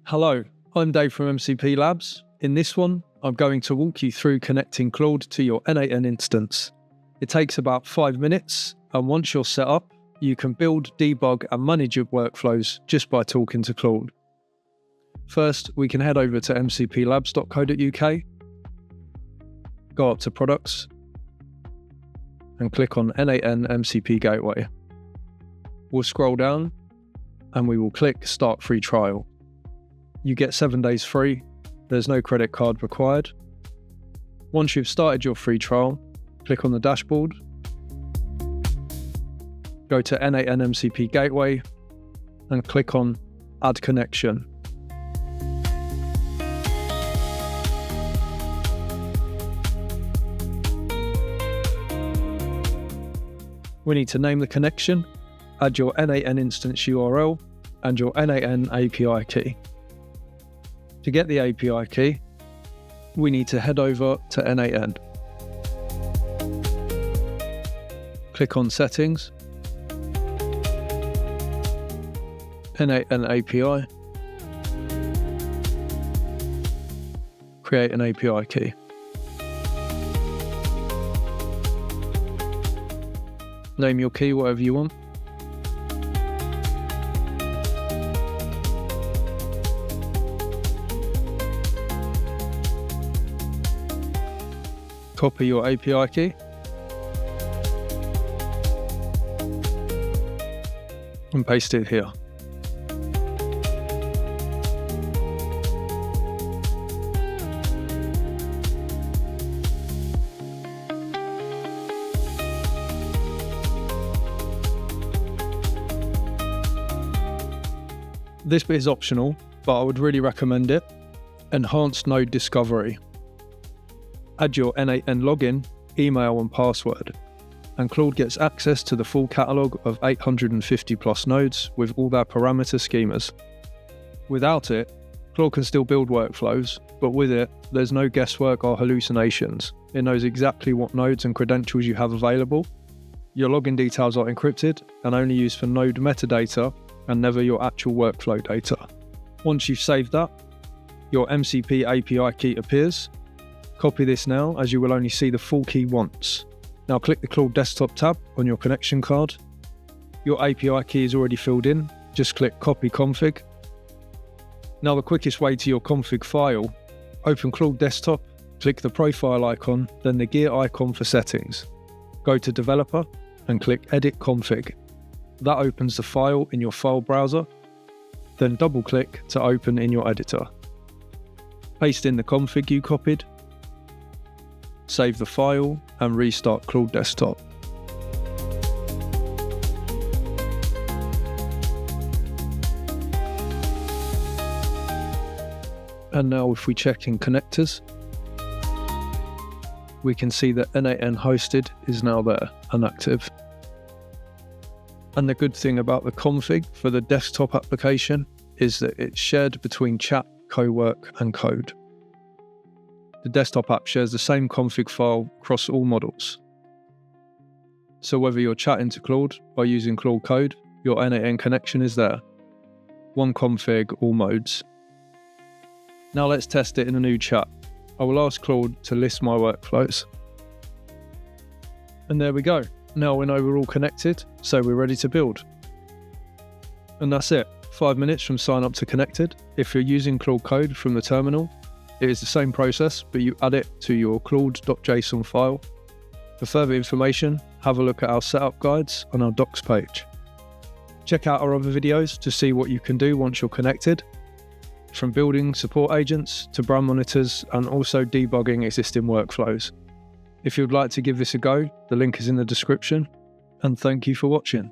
Hello, I'm Dave from MCP Labs. In this one, I'm going to walk you through connecting Claude to your n8n instance. It takes about 5 minutes, and once you're set up, you can build, debug, and manage your workflows just by talking to Claude. First, we can head over to mcplabs.co.uk, go up to Products, and click on n8n MCP Gateway. We'll scroll down, and we will click Start Free Trial. You get 7 days free, there's no credit card required. Once you've started your free trial, click on the dashboard, go to n8n MCP Gateway, and click on Add Connection. We need to name the connection, add your n8n instance URL, and your n8n API key. To get the API key, we need to head over to n8n. Click on Settings, n8n API, create an API key. Name your key whatever you want. Copy your API key. And paste it here. This bit is optional, but I would really recommend it. Enhanced Node Discovery. Add your n8n login, email and password, and Claude gets access to the full catalogue of 850 plus nodes with all their parameter schemas. Without it, Claude can still build workflows, but with it, there's no guesswork or hallucinations. It knows exactly what nodes and credentials you have available. Your login details are encrypted and only used for node metadata and never your actual workflow data. Once you've saved that, your MCP API key appears. Copy this now, as you will only see the full key once. Now click the Claude Desktop tab on your connection card. Your API key is already filled in, just click Copy Config. Now the quickest way to your config file, open Claude Desktop, click the profile icon, then the gear icon for settings. Go to Developer and click Edit Config. That opens the file in your file browser, then double click to open in your editor. Paste in the config you copied, save the file and restart Claude Desktop. And now if we check in connectors, we can see that n8n hosted is now there and active. And the good thing about the config for the desktop application is that it's shared between chat, cowork and code. The desktop app shares the same config file across all models. So whether you're chatting to Claude or using Claude Code, your n8n connection is there. One config, all modes. Now let's test it in a new chat. I will ask Claude to list my workflows. And there we go. Now we know we're all connected, so we're ready to build. And that's it. 5 minutes from sign up to connected. If you're using Claude Code from the terminal, it is the same process, but you add it to your claude.json file. For further information, have a look at our setup guides on our docs page. Check out our other videos to see what you can do once you're connected, from building support agents to brand monitors and also debugging existing workflows. If you'd like to give this a go, the link is in the description, and thank you for watching.